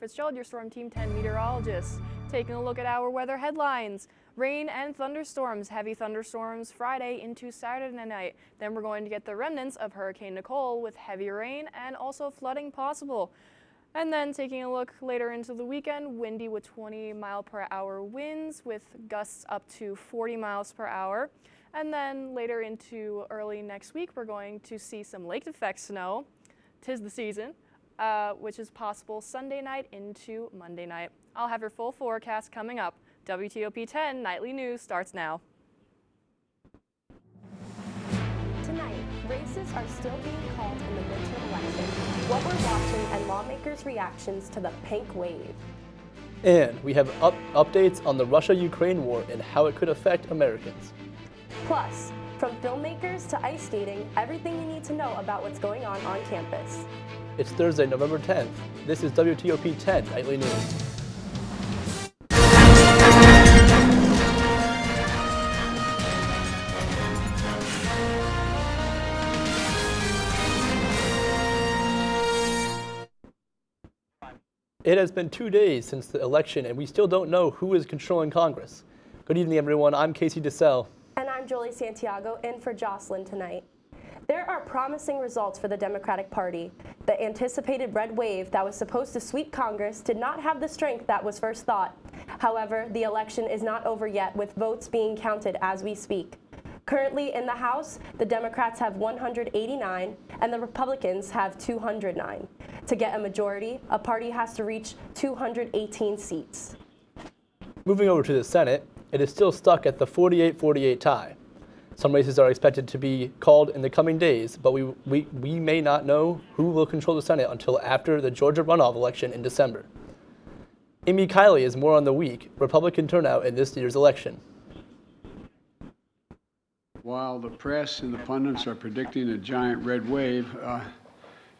Fitzgerald, your Storm Team 10 meteorologist. Taking a look at our weather headlines. Rain and thunderstorms, heavy thunderstorms Friday into Saturday night. Then we're going to get the remnants of Hurricane Nicole with heavy rain and also flooding possible. And then taking a look later into the weekend, windy with 20-mile-per-hour winds with gusts up to 40 miles per hour. And then later into early next week, we're going to see some lake effect snow. 'Tis the season, which is possible Sunday night into Monday night. I'll have your full forecast coming up. WTOP 10 Nightly News starts now. Tonight, races are still being called in the midterm election, what we're watching, and lawmakers' reactions to the pink wave. And we have updates on the Russia-Ukraine war and how it could affect Americans. Plus, from filmmakers to ice skating, everything you need to know about what's going on campus. It's Thursday, November 10th. This is WTOP 10 Nightly News. It has been 2 days since the election, and we still don't know who is controlling Congress. Good evening, everyone. I'm Casey DeSalle. And I'm Jolie Santiago, in for Jocelyn tonight. There are promising results for the Democratic Party. The anticipated red wave that was supposed to sweep Congress did not have the strength that was first thought. However, the election is not over yet, with votes being counted as we speak. Currently in the House, the Democrats have 189 and the Republicans have 209. To get a majority, a party has to reach 218 seats. Moving over to the Senate, it is still stuck at the 48-48 tie. Some races are expected to be called in the coming days, but we may not know who will control the Senate until after the Georgia runoff election in December. Amy Kiley is more on the weak Republican turnout in this year's election. While the press and the pundits are predicting a giant red wave,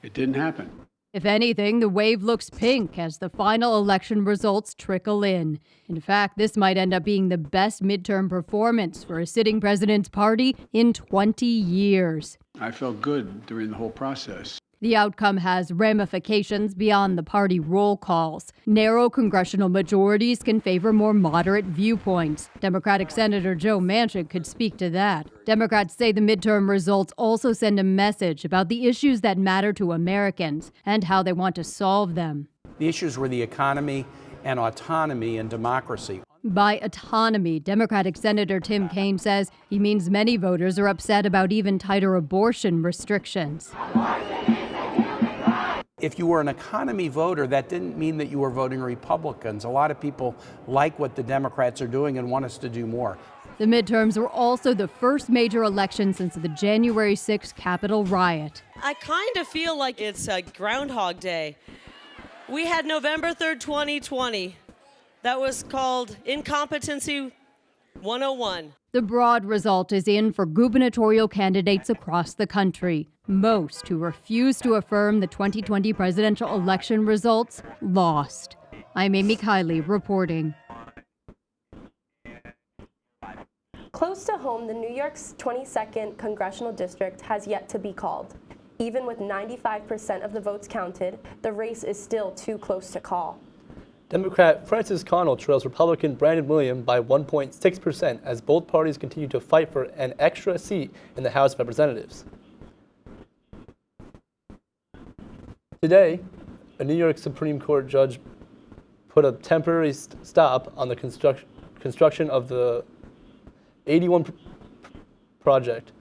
it didn't happen. If anything, the wave looks pink as the final election results trickle in. In fact, this might end up being the best midterm performance for a sitting president's party in 20 years. I felt good during the whole process. The outcome has ramifications beyond the party roll calls. Narrow congressional majorities can favor more moderate viewpoints. Democratic Senator Joe Manchin could speak to that. Democrats say the midterm results also send a message about the issues that matter to Americans and how they want to solve them. The issues were the economy and autonomy and democracy. By autonomy, Democratic Senator Tim Kaine says he means many voters are upset about even tighter abortion restrictions. If you were an economy voter, that didn't mean that you were voting Republicans. A lot of people like what the Democrats are doing and want us to do more. The midterms were also the first major election since the January 6th Capitol riot. I kind of feel like it's a Groundhog Day. We had November 3rd, 2020. That was called Incompetency 101. The broad result is in for gubernatorial candidates across the country. Most who refused to affirm the 2020 presidential election results lost. I'm Amy Kiley reporting. Close to home, the New York's 22nd congressional district has yet to be called. Even with 95% of the votes counted, the race is still too close to call. Democrat Francis Connell trails Republican Brandon Williams by 1.6% as both parties continue to fight for an extra seat in the House of Representatives. Today, a New York Supreme Court judge put a temporary stop on the construction of the 81 project.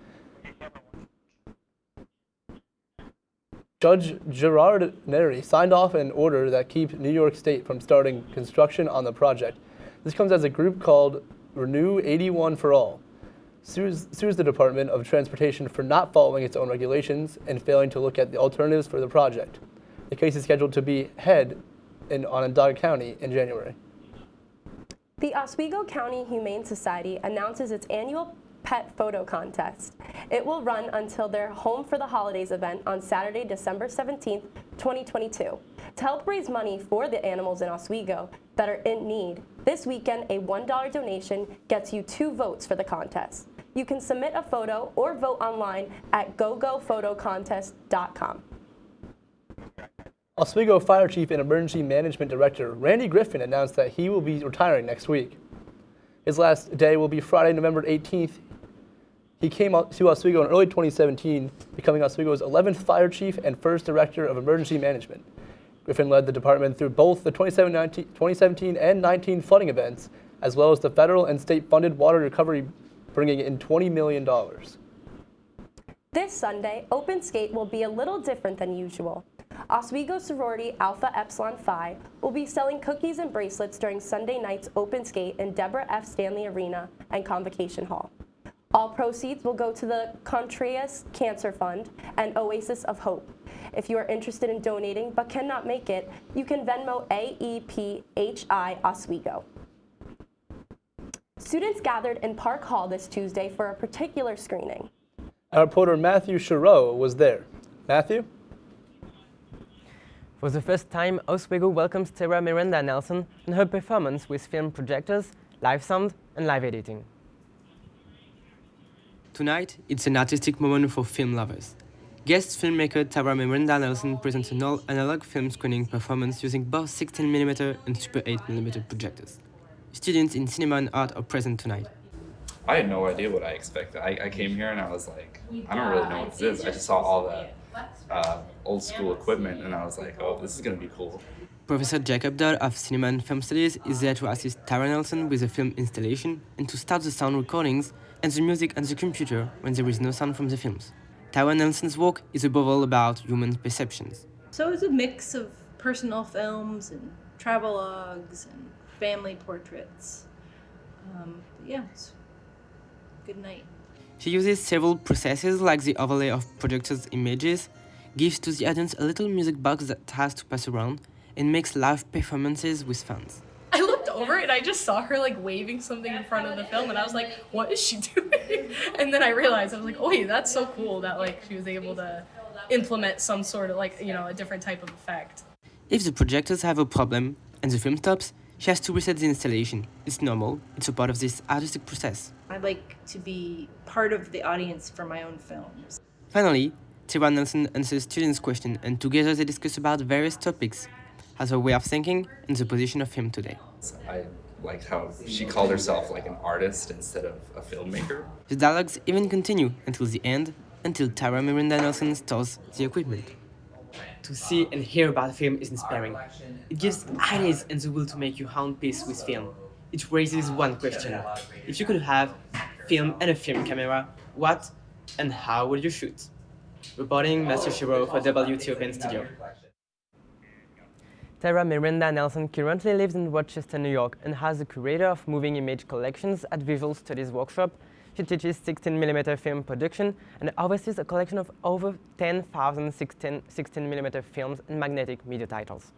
Judge Gerard Neri signed off an order that keeps New York State from starting construction on the project. This comes as a group called Renew 81 for All sues the Department of Transportation for not following its own regulations and failing to look at the alternatives for the project. The case is scheduled to be heard in Onondaga County in January. The Oswego County Humane Society announces its annual pet photo contest. It will run until their Home for the Holidays event on Saturday, December 17th, 2022. To help raise money for the animals in Oswego that are in need, this weekend a $1 donation gets you 2 votes for the contest. You can submit a photo or vote online at gogoPhotocontest.com. Oswego Fire Chief and Emergency Management Director Randy Griffin announced that he will be retiring next week. His last day will be Friday, November 18th. He came to Oswego in early 2017, becoming Oswego's 11th Fire Chief and first Director of Emergency Management. Griffin led the department through both the 2017 and 19 flooding events, as well as the federal and state-funded water recovery, bringing in $20 million. This Sunday, Open Skate will be a little different than usual. Oswego sorority Alpha Epsilon Phi will be selling cookies and bracelets during Sunday night's Open Skate in Deborah F. Stanley Arena and Convocation Hall. All proceeds will go to the Contreras Cancer Fund and Oasis of Hope. If you are interested in donating but cannot make it, you can Venmo AEPHI Oswego. Students gathered in Park Hall this Tuesday for a particular screening. Our reporter Matthew Chereau was there. Matthew? For the first time, Oswego welcomes Tara Miranda Nelson and her performance with film projectors, live sound, and live editing. Tonight, it's an artistic moment for film lovers. Guest filmmaker Tara Miranda Nelson presents an all-analog film screening performance using both 16mm and Super 8mm projectors. Students in cinema and art are present tonight. I had no idea what I expected. I came here and I was like, I don't really know what this is. I just saw all that old school equipment and I was like, oh, this is going to be cool. Professor Jacob Dodd of Cinema and Film Studies is there to assist Tara Nelson with the film installation and to start the sound recordings and the music on the computer when there is no sound from the films. Tara Nelson's work is above all about human perceptions. So it's a mix of personal films and travelogues and family portraits. Yeah, it's a good night. She uses several processes like the overlay of projectors' images, gives to the audience a little music box that has to pass around, and makes live performances with fans. I looked over and I just saw her like waving something in front of the film and I was like, what is she doing? And then I realized, I was like, oh wait, that's so cool that like she was able to implement some sort of like, you know, a different type of effect. If the projectors have a problem and the film stops, she has to reset the installation. It's normal, it's a part of this artistic process. I like to be part of the audience for my own films. Finally, Tara Nelson answers students' questions and together they discuss about various topics, as her way of thinking and the position of film today. I liked how she called herself like an artist instead of a filmmaker. The dialogues even continue until the end, until Tara Miranda Nelson stores the equipment. To see and hear about film is inspiring. It gives ideas and the will to make your own piece with film. It raises one question. If you could have film and a film camera, what and how would you shoot? Reporting Matthew Chereau for WTOP in studio. Tara Miranda Nelson currently lives in Rochester, New York, and has the curator of moving image collections at Visual Studies Workshop. She teaches 16mm film production and oversees a collection of over 10,000 16mm films and magnetic media titles.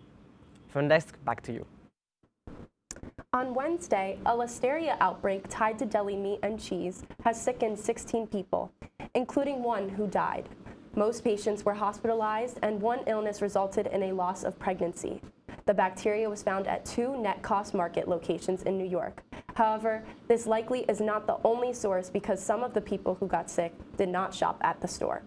Front desk, back to you. On Wednesday, a listeria outbreak tied to deli meat and cheese has sickened 16 people, including one who died. Most patients were hospitalized, and one illness resulted in a loss of pregnancy. The bacteria was found at 2 Net Cost Market locations in New York. However, this likely is not the only source because some of the people who got sick did not shop at the store.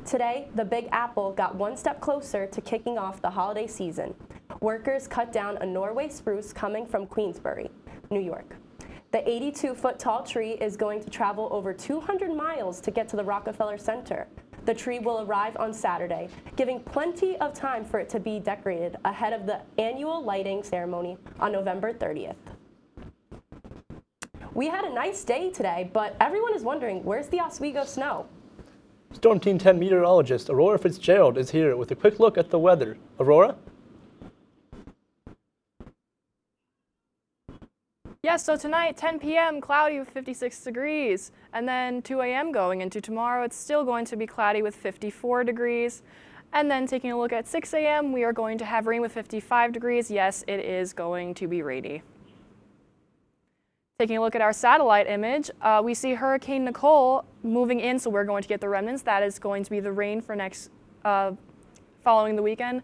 Today, the Big Apple got one step closer to kicking off the holiday season. Workers cut down a Norway spruce coming from Queensbury, New York. The 82-foot tall tree is going to travel over 200 miles to get to the Rockefeller Center. The tree will arrive on Saturday, giving plenty of time for it to be decorated ahead of the annual lighting ceremony on November 30th. We had a nice day today, but everyone is wondering, where's the Oswego snow? Storm Team 10 meteorologist Aurora Fitzgerald is here with a quick look at the weather. Aurora? Yes, so tonight, 10 p.m., cloudy with 56 degrees. And then 2 a.m. going into tomorrow, it's still going to be cloudy with 54 degrees. And then taking a look at 6 a.m., we are going to have rain with 55 degrees. Yes, it is going to be rainy. Taking a look at our satellite image, we see Hurricane Nicole moving in, so we're going to get the remnants. That is going to be the rain for next, following the weekend.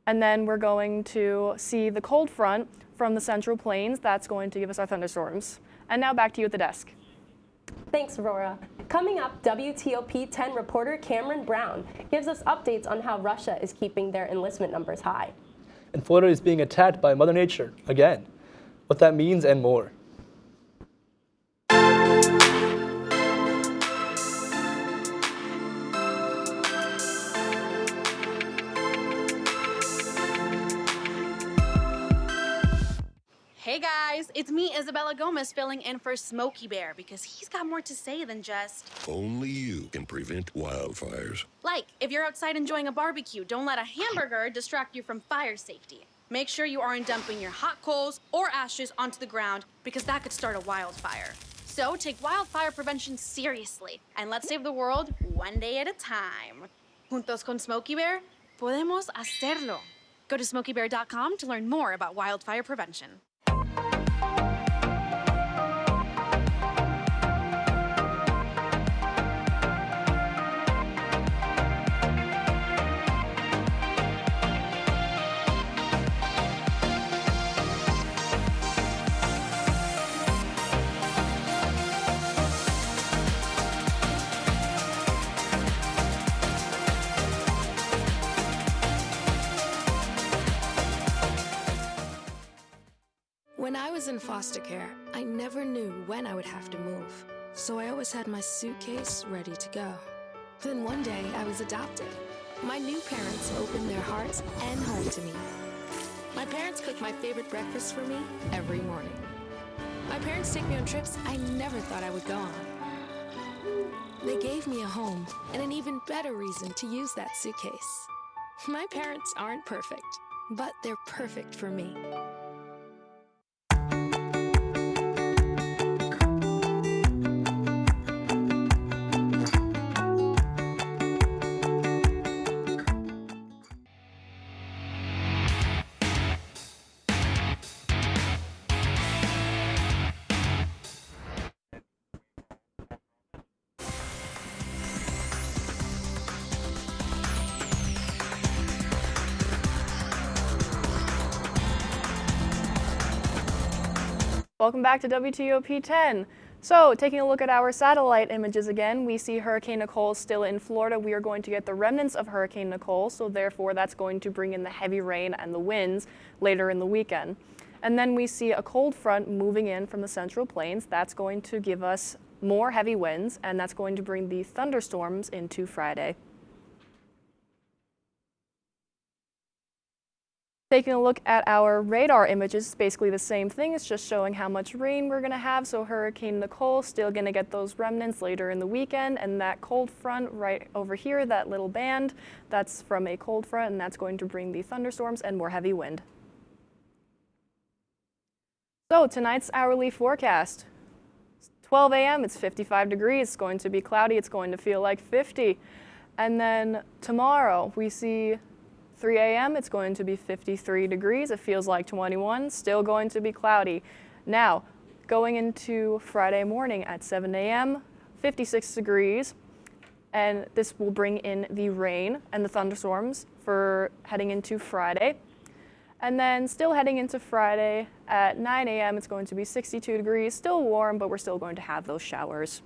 And then we're going to see the cold front from the Central Plains. That's going to give us our thunderstorms. And now back to you at the desk. Thanks, Aurora. Coming up, WTOP 10 reporter Cameron Brown gives us updates on how Russia is keeping their enlistment numbers high. And Florida is being attacked by Mother Nature again. What that means and more. Hey guys, it's me, Isabella Gomez, filling in for Smokey Bear because he's got more to say than just... Only you can prevent wildfires. Like, if you're outside enjoying a barbecue, don't let a hamburger distract you from fire safety. Make sure you aren't dumping your hot coals or ashes onto the ground because that could start a wildfire. So take wildfire prevention seriously and let's save the world one day at a time. Juntos con Smokey Bear, podemos hacerlo. Go to smokeybear.com to learn more about wildfire prevention. When I was in foster care, I never knew when I would have to move, so I always had my suitcase ready to go. Then one day, I was adopted. My new parents opened their hearts and home to me. My parents cook my favorite breakfast for me every morning. My parents take me on trips I never thought I would go on. They gave me a home and an even better reason to use that suitcase. My parents aren't perfect, but they're perfect for me. Welcome back to WTOP 10. So, taking a look at our satellite images again, we see Hurricane Nicole still in Florida. We are going to get the remnants of Hurricane Nicole, so therefore that's going to bring in the heavy rain and the winds later in the weekend. And then we see a cold front moving in from the Central Plains. That's going to give us more heavy winds, and that's going to bring the thunderstorms into Friday. Taking a look at our radar images, it's basically the same thing. It's just showing how much rain we're going to have. So Hurricane Nicole still going to get those remnants later in the weekend. And that cold front right over here, that little band, that's from a cold front, and that's going to bring the thunderstorms and more heavy wind. So tonight's hourly forecast. 12 a.m. it's 55 degrees. It's going to be cloudy. It's going to feel like 50. And then tomorrow we see 3 a.m. it's going to be 53 degrees. It feels like 21. Still going to be cloudy. Now, going into Friday morning at 7 a.m., 56 degrees. And this will bring in the rain and the thunderstorms for heading into Friday. And then still heading into Friday at 9 a.m., it's going to be 62 degrees. Still warm, but we're still going to have those showers.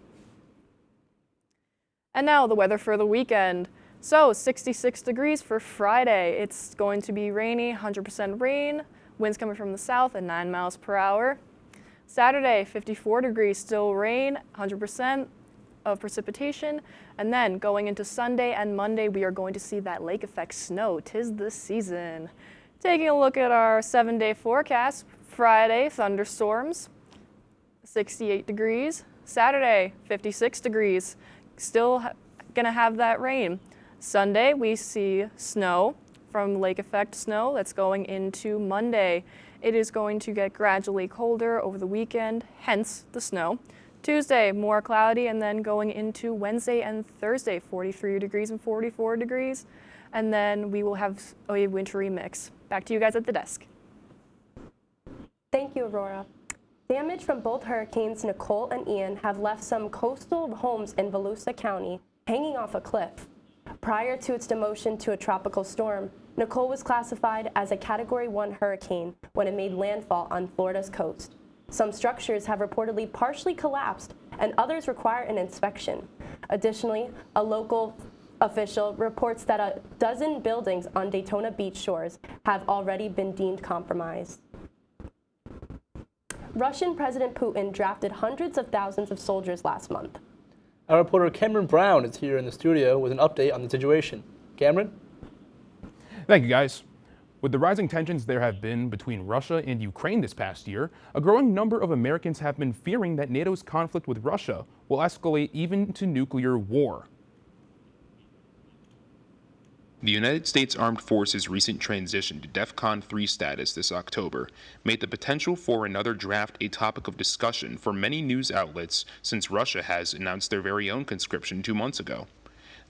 And now the weather for the weekend. So 66 degrees for Friday. It's going to be rainy, 100% rain, winds coming from the south at 9 miles per hour. Saturday, 54 degrees, still rain, 100% of precipitation. And then going into Sunday and Monday, we are going to see that lake effect snow. 'Tis the season. Taking a look at our 7-day forecast, Friday, thunderstorms, 68 degrees. Saturday, 56 degrees, still gonna have that rain. Sunday, we see snow from lake effect snow that's going into Monday. It is going to get gradually colder over the weekend, hence the snow. Tuesday, more cloudy, and then going into Wednesday and Thursday, 43 degrees and 44 degrees. And then we will have a wintry mix. Back to you guys at the desk. Thank you, Aurora. Damage from both hurricanes Nicole and Ian have left some coastal homes in Volusia County hanging off a cliff. Prior to its demotion to a tropical storm, Nicole was classified as a Category 1 hurricane when it made landfall on Florida's coast. Some structures have reportedly partially collapsed, and others require an inspection. Additionally, a local official reports that a dozen buildings on Daytona Beach shores have already been deemed compromised. Russian President Putin drafted hundreds of thousands of soldiers last month. Our reporter Cameron Brown is here in the studio with an update on the situation. Cameron? Thank you, guys. With the rising tensions there have been between Russia and Ukraine this past year, a growing number of Americans have been fearing that NATO's conflict with Russia will escalate even to nuclear war. The United States Armed Forces' recent transition to DEFCON 3 status this October made the potential for another draft a topic of discussion for many news outlets since Russia has announced their very own conscription 2 months ago.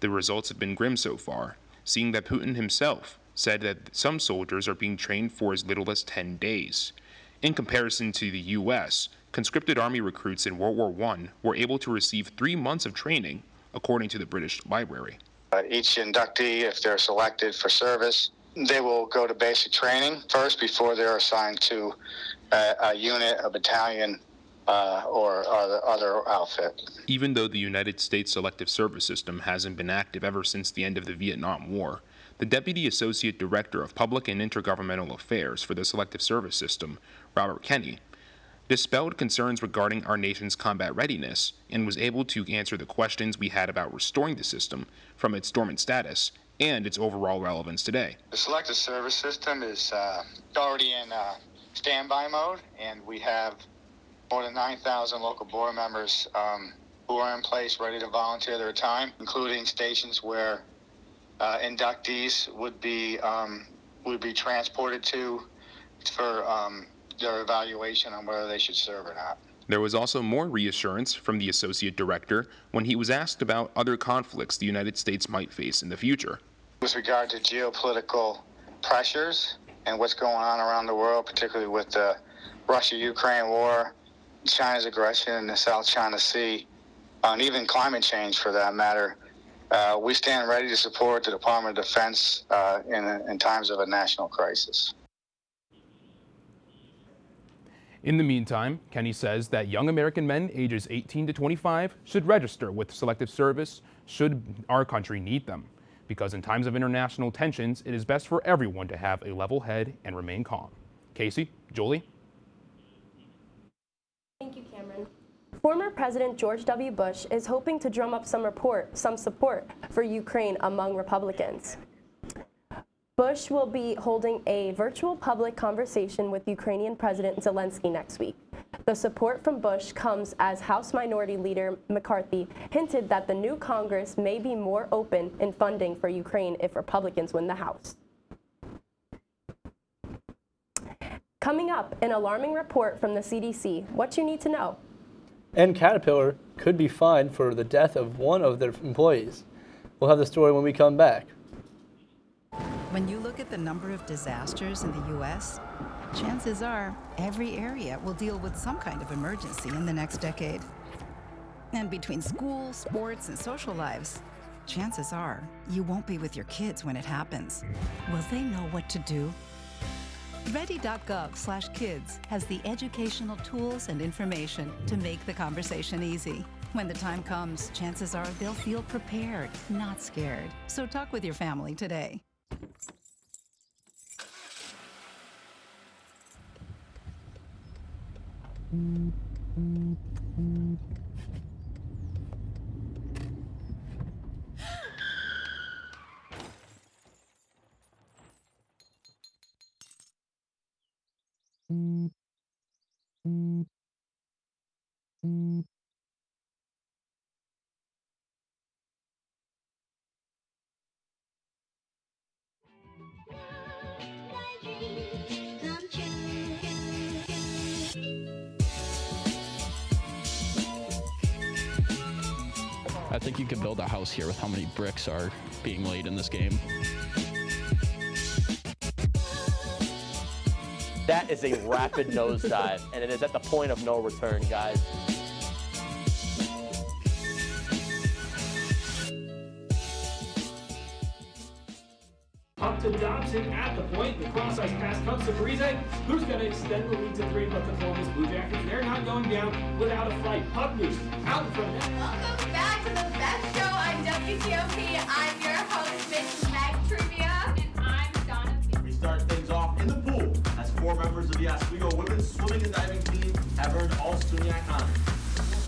The results have been grim so far, seeing that Putin himself said that some soldiers are being trained for as little as 10 days. In comparison to the U.S., conscripted Army recruits in World War I were able to receive 3 months of training, according to the British Library. Each inductee, if they're selected for service, they will go to basic training first before they're assigned to a unit, a battalion, or other outfit. Even though the United States Selective Service System hasn't been active ever since the end of the Vietnam War, the Deputy Associate Director of Public and Intergovernmental Affairs for the Selective Service System, Robert Kenney, dispelled concerns regarding our nation's combat readiness and was able to answer the questions we had about restoring the system from its dormant status and its overall relevance today. The Selective Service System is already in standby mode, and we have more than 9,000 local board members who are in place ready to volunteer their time, including stations where inductees would be transported to for their evaluation on whether they should serve or not. There was also more reassurance from the Associate Director when he was asked about other conflicts the United States might face in the future. With regard to geopolitical pressures and what's going on around the world, particularly with the Russia-Ukraine war, China's aggression in the South China Sea, and even climate change for that matter, we stand ready to support the Department of Defense in times of a national crisis. In the meantime, Kenney says that young American men ages 18 to 25 should register with Selective Service should our country need them, because in times of international tensions, it is best for everyone to have a level head and remain calm. Casey, Julie? Thank you, Cameron. Former President George W. Bush is hoping to drum up some support for Ukraine among Republicans. Bush will be holding a virtual public conversation with Ukrainian President Zelensky next week. The support from Bush comes as House Minority Leader McCarthy hinted that the new Congress may be more open in funding for Ukraine if Republicans win the House. Coming up, an alarming report from the CDC. What you need to know. And Caterpillar could be fined for the death of one of their employees. We'll have the story when we come back. When you look at the number of disasters in the U.S., chances are every area will deal with some kind of emergency in the next decade. And between school, sports, and social lives, chances are you won't be with your kids when it happens. Will they know what to do? Ready.gov/kids has the educational tools and information to make the conversation easy. When the time comes, chances are they'll feel prepared, not scared. So talk with your family today. I think you could build a house here with how many bricks are being laid in this game. That is a rapid nosedive, and it is at the point of no return, guys. to Dobson at the point. The cross-ice pass comes to Parise, who's going to extend the lead to 3, but the Columbus Blue Jackets, they're not going down without a fight. Puck news out in front of net. Welcome back to the best show on WTOP. I'm your host, Miss Meg Trivia. And I'm Donna. We start things off in the pool as 4 members of the Oswego women's swimming and diving team have earned all SUNYAC honors.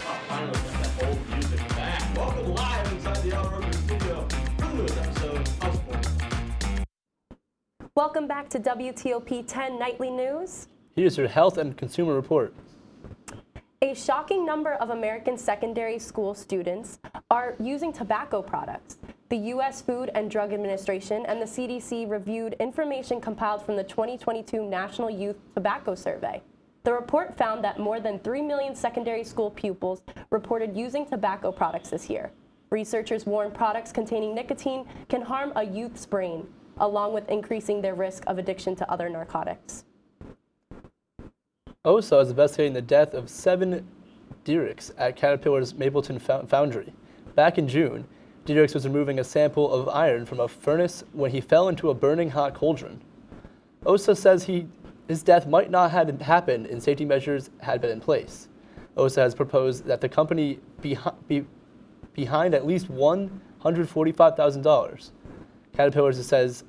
Oh, finally, got that old music back. Welcome live inside the Outrigger studio for the newest episode of Sports. Welcome back to WTOP 10 Nightly News. Here's your health and consumer report. A shocking number of American secondary school students are using tobacco products. The U.S. Food and Drug Administration and the CDC reviewed information compiled from the 2022 National Youth Tobacco Survey. The report found that more than 3 million secondary school pupils reported using tobacco products this year. Researchers warn products containing nicotine can harm a youth's brain, along with increasing their risk of addiction to other narcotics. OSA is investigating the death of 7 Diericks at Caterpillar's Mapleton foundry. Back in June, Diericks was removing a sample of iron from a furnace when he fell into a burning hot cauldron. OSA says his death might not have happened and safety measures had been in place. OSA has proposed that the company be behind at least $145,000. Caterpillar says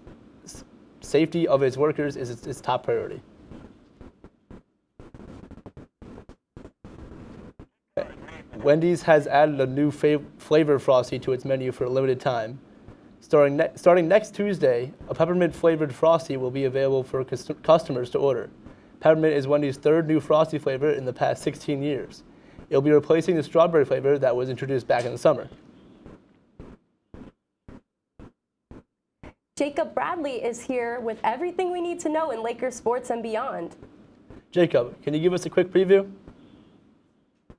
safety of its workers is its top priority. Wendy's has added a new flavor Frosty to its menu for a limited time. Starting next Tuesday, a peppermint-flavored Frosty will be available for customers to order. Peppermint is Wendy's 3rd new Frosty flavor in the past 16 years. It'll be replacing the strawberry flavor that was introduced back in the summer. Jacob Bradley is here with everything we need to know in Lakers sports and beyond. Jacob, can you give us a quick preview?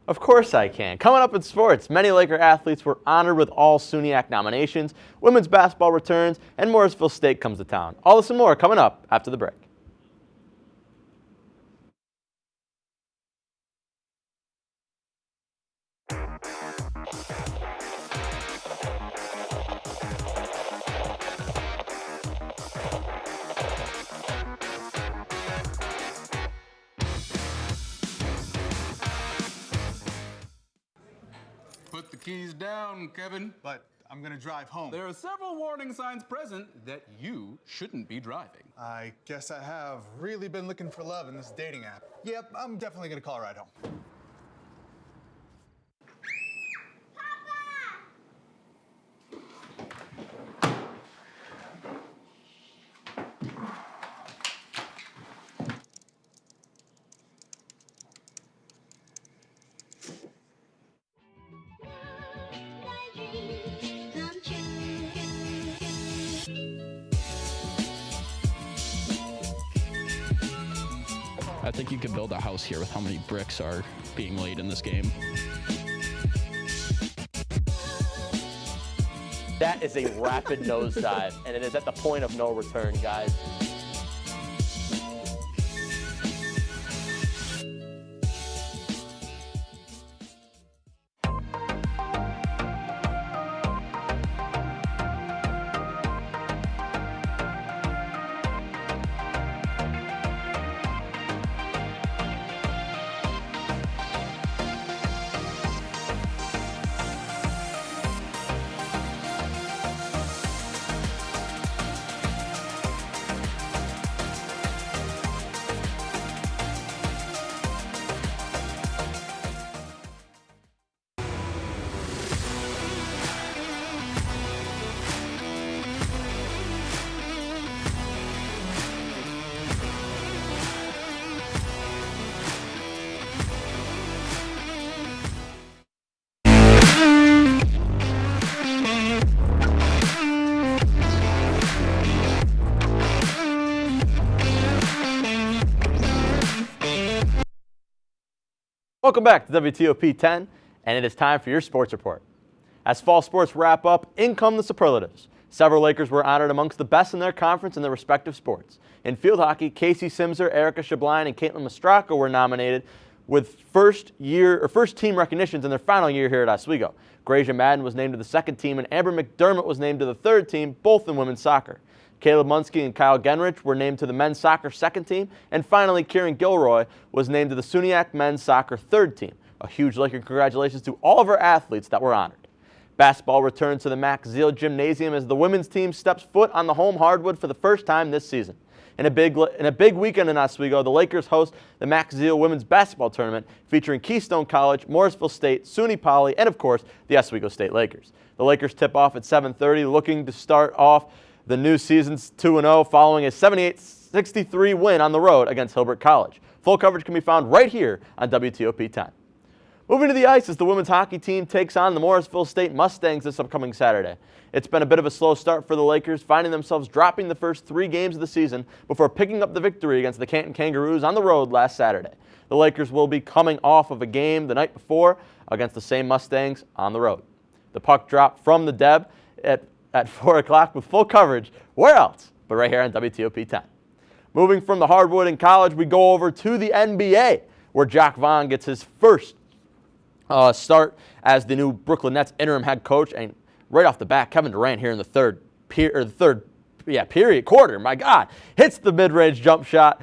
Of course I can. Coming up in sports, many Laker athletes were honored with all SUNYAC nominations, women's basketball returns, and Morrisville State comes to town. All this and more coming up after the break. Put the keys down, Kevin. But I'm gonna drive home. There are several warning signs present that you shouldn't be driving. I guess I have really been looking for love in this dating app. Yep, I'm definitely gonna call a ride home. I think you could build a house here with how many bricks are being laid in this game. That is a rapid nosedive, and it is at the point of no return, guys. Welcome back to WTOP 10, and it is time for your sports report. As fall sports wrap up, in come the superlatives. Several Lakers were honored amongst the best in their conference in their respective sports. In field hockey, Casey Simser, Erica Shabline, and Caitlin Mastraka were nominated with first team recognitions in their final year here at Oswego. Gracia Madden was named to the second team, and Amber McDermott was named to the third team, both in women's soccer. Caleb Munsky and Kyle Genrich were named to the men's soccer second team, and finally Kieran Gilroy was named to the SUNYAC men's soccer third team. A huge Laker congratulations to all of our athletes that were honored. Basketball returns to the Max Zeal Gymnasium as the women's team steps foot on the home hardwood for the first time this season. In a big weekend in Oswego, the Lakers host the Max Zeal Women's Basketball Tournament featuring Keystone College, Morrisville State, SUNY Poly, and of course, the Oswego State Lakers. The Lakers tip off at 7:30, looking to start off the new season's 2-0 following a 78-63 win on the road against Hilbert College. Full coverage can be found right here on WTOP 10. Moving to the ice as the women's hockey team takes on the Morrisville State Mustangs this upcoming Saturday. It's been a bit of a slow start for the Lakers, finding themselves dropping the first 3 games of the season before picking up the victory against the Canton Kangaroos on the road last Saturday. The Lakers will be coming off of a game the night before against the same Mustangs on the road. The puck dropped from the Deb at 4 o'clock with full coverage. Where else but right here on WTOP 10. Moving from the hardwood in college, we go over to the NBA, where Jacques Vaughn gets his first start as the new Brooklyn Nets interim head coach. And right off the bat, Kevin Durant here in the quarter, my God, hits the mid-range jump shot,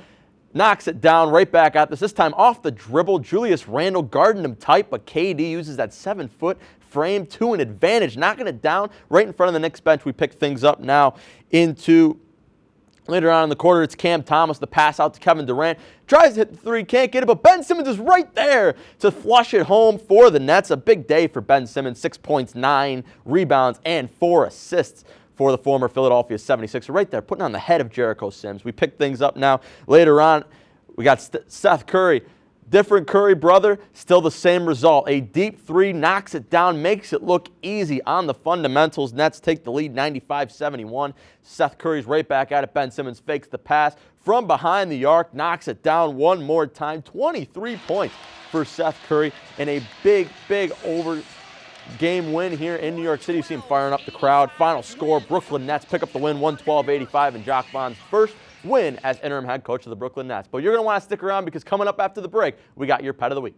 knocks it down right back at this time off the dribble. Julius Randle guarding him tight, but KD uses that 7-foot frame to an advantage, knocking it down right in front of the Knicks bench. We pick things up now into later on in the quarter. It's Cam Thomas, the pass out to Kevin Durant. Tries to hit the 3, can't get it, but Ben Simmons is right there to flush it home for the Nets. A big day for Ben Simmons, 6 points, 9 rebounds, and 4 assists for the former Philadelphia 76er. Right there, putting on the head of Jericho Sims. We pick things up now. Later on, we got Seth Curry. Different Curry brother, still the same result. A deep 3, knocks it down, makes it look easy on the fundamentals. Nets take the lead 95-71. Seth Curry's right back at it. Ben Simmons fakes the pass from behind the arc, knocks it down one more time. 23 points for Seth Curry in a big game win here in New York City. You see him firing up the crowd. Final score, Brooklyn Nets pick up the win 112-85 in Jacques Vaughn's first win as interim head coach of the Brooklyn Nets. But you're going to want to stick around because coming up after the break, we got your pet of the week.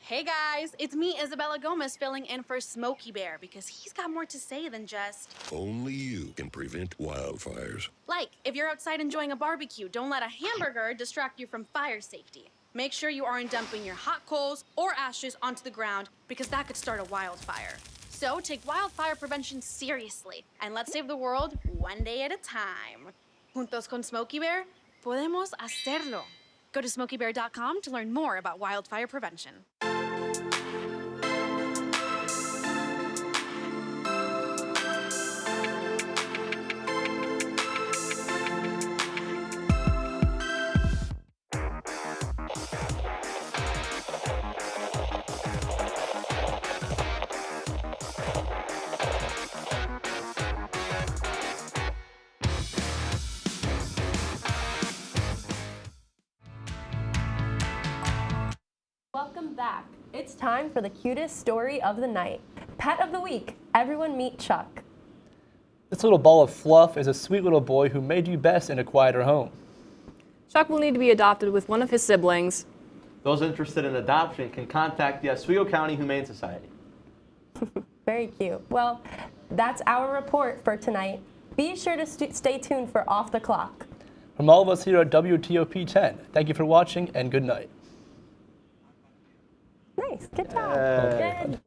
Hey guys, it's me, Isabella Gomez, filling in for Smokey Bear because he's got more to say than just... Only you can prevent wildfires. Like, if you're outside enjoying a barbecue, don't let a hamburger distract you from fire safety. Make sure you aren't dumping your hot coals or ashes onto the ground because that could start a wildfire. So take wildfire prevention seriously and let's save the world one day at a time. Juntos con Smokey Bear, podemos hacerlo. Go to smokeybear.com to learn more about wildfire prevention. Welcome back. It's time for the cutest story of the night. Pet of the week. Everyone meet Chuck. This little ball of fluff is a sweet little boy who may do best in a quieter home. Chuck will need to be adopted with one of his siblings. Those interested in adoption can contact the Oswego County Humane Society. Very cute. Well, that's our report for tonight. Be sure to stay tuned for Off the Clock. From all of us here at WTOP 10, thank you for watching and good night. Good job. Good.